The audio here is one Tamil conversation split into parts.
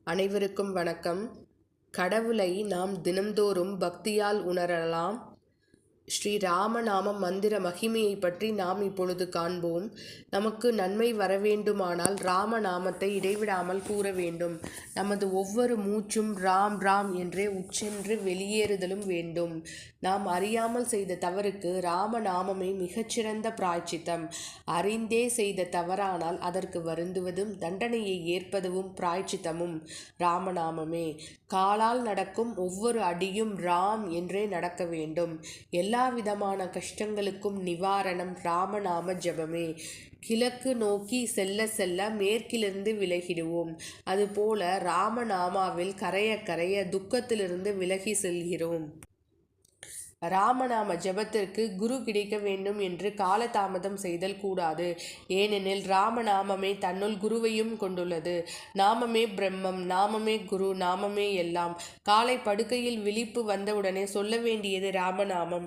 அனைவருக்கும் வணக்கம். கடவுளை நாம் தினம்தோறும் பக்தியால் உணரலாம். ஸ்ரீ ராமநாம மந்திர மகிமையை பற்றி நாம் இப்பொழுது காண்போம். நமக்கு நன்மை வரவேண்டுமானால் ராமநாமத்தை இடைவிடாமல் கூற வேண்டும். நமது ஒவ்வொரு மூச்சும் ராம் ராம் என்றே உச்சென்று வெளியேறுதலும் வேண்டும். நாம் அறியாமல் செய்த தவறுக்கு ராமநாமமே மிகச்சிறந்த பிராய்ச்சித்தம். அறிந்தே செய்த தவறானால் அதற்கு வருந்துவதும் தண்டனையை ஏற்பதும் பிராய்ச்சித்தமும் ராமநாமமே. காலால் நடக்கும் ஒவ்வொரு அடியும் ராம் என்றே நடக்க வேண்டும். எல்லா விதமான கஷ்டங்களுக்கும் நிவாரணம் ராமநாம ஜபமே. கிழக்கு நோக்கி செல்ல செல்ல மேற்கிலிருந்து விலகிடுவோம். அதுபோல ராமநாமாவில் கரைய கரைய துக்கத்திலிருந்து விலகி செல்கிறோம். ராமநாம ஜபத்திற்கு குரு கிடைக்க வேண்டும் என்று காலதாமதம் செய்தல் கூடாது. ஏனெனில் ராமநாமமே தன்னுள் குருவையும் கொண்டுள்ளது. நாமமே பிரம்மம், நாமமே குரு, நாமமே எல்லாம். காலை படுக்கையில் விழிப்பு வந்தவுடனே சொல்ல வேண்டியது ராமநாமம்.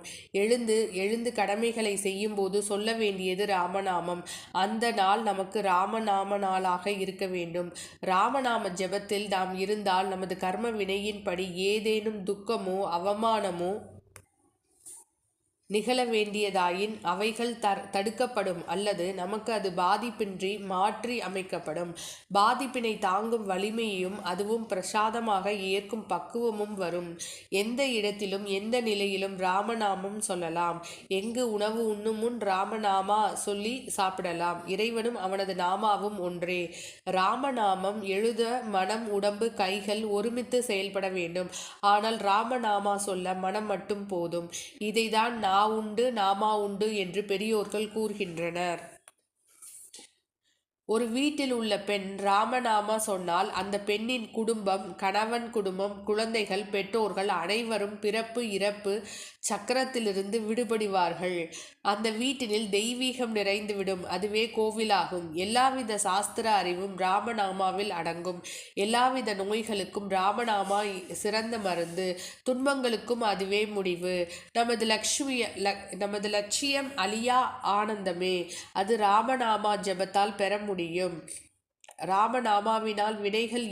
எழுந்து கடமைகளை செய்யும் போது சொல்ல வேண்டியது ராமநாமம். அந்த நாள் நமக்கு ராமநாம நாளாக இருக்க வேண்டும். ராமநாம ஜபத்தில் நாம் இருந்தால் நமது கர்ம வினையின்படி ஏதேனும் துக்கமோ அவமானமோ நிகழ வேண்டியதாயின் அவைகள் தடுக்கப்படும் அல்லது நமக்கு அது பாதிப்பின்றி மாற்றி அமைக்கப்படும். பாதிப்பினை தாங்கும் வலிமையும் அதுவும் பிரசாதமாக ஏற்கும் பக்குவமும் வரும். எந்த இடத்திலும் எந்த நிலையிலும் ராமநாமம் சொல்லலாம். எங்கு உணவு உண்ணும் முன் ராமநாமா சொல்லி சாப்பிடலாம். இறைவனும் அவனது நாமாவும் ஒன்றே. ராமநாமம் எழுத மனம், உடம்பு, கைகள் ஒருமித்து செயல்பட வேண்டும். ஆனால் ராமநாமா சொல்ல மனம் மட்டும் போதும். இதைதான் உண்டு நாமா உண்டு என்று பெரியோர்கள் கூறுகின்றனர். ஒரு வீட்டில் உள்ள பெண் ராமநாமா சொன்னால் அந்த பெண்ணின் குடும்பம், கணவன் குடும்பம், குழந்தைகள், பெற்றோர்கள் அனைவரும் பிறப்பு இறப்பு சக்கரத்திலிருந்து விடுபடுவார்கள். அந்த வீட்டினில் தெய்வீகம் நிறைந்துவிடும். அதுவே கோவிலாகும். எல்லாவித சாஸ்திர அறிவும் ராமநாமாவில் அடங்கும். எல்லாவித நோய்களுக்கும் ராமநாமா சிறந்த மருந்து. துன்பங்களுக்கும் அதுவே முடிவு. நமது லட்சியம் அழியா ஆனந்தமே. அது ராமநாமா ஜபத்தால் பெற முடியும். ராமநாமாவினால் வினைகள்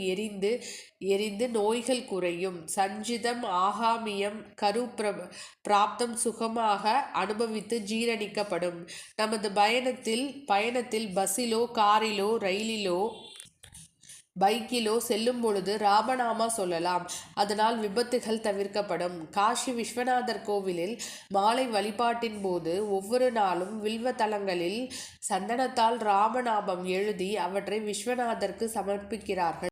எரிந்து நோய்கள் குறையும். சஞ்சிதம் ஆகாமியம் கரு பிராப்தம் சுகமாக அனுபவித்து ஜீரணிக்கப்படும். நமது பயணத்தில் பஸ்ஸிலோ, காரிலோ, ரயிலிலோ, பைக்கிலோ செல்லும் பொழுது ராமநாமா சொல்லலாம். அதனால் விபத்துகள் தவிர்க்கப்படும். காஷி விஸ்வநாதர் கோவிலில் மாலை வழிபாட்டின் போது ஒவ்வொரு நாளும் வில்வ தலங்களில் சந்தனத்தால் ராமநாமம் எழுதி அவற்றை விஸ்வநாதருக்கு சமர்ப்பிக்கிறார்கள்.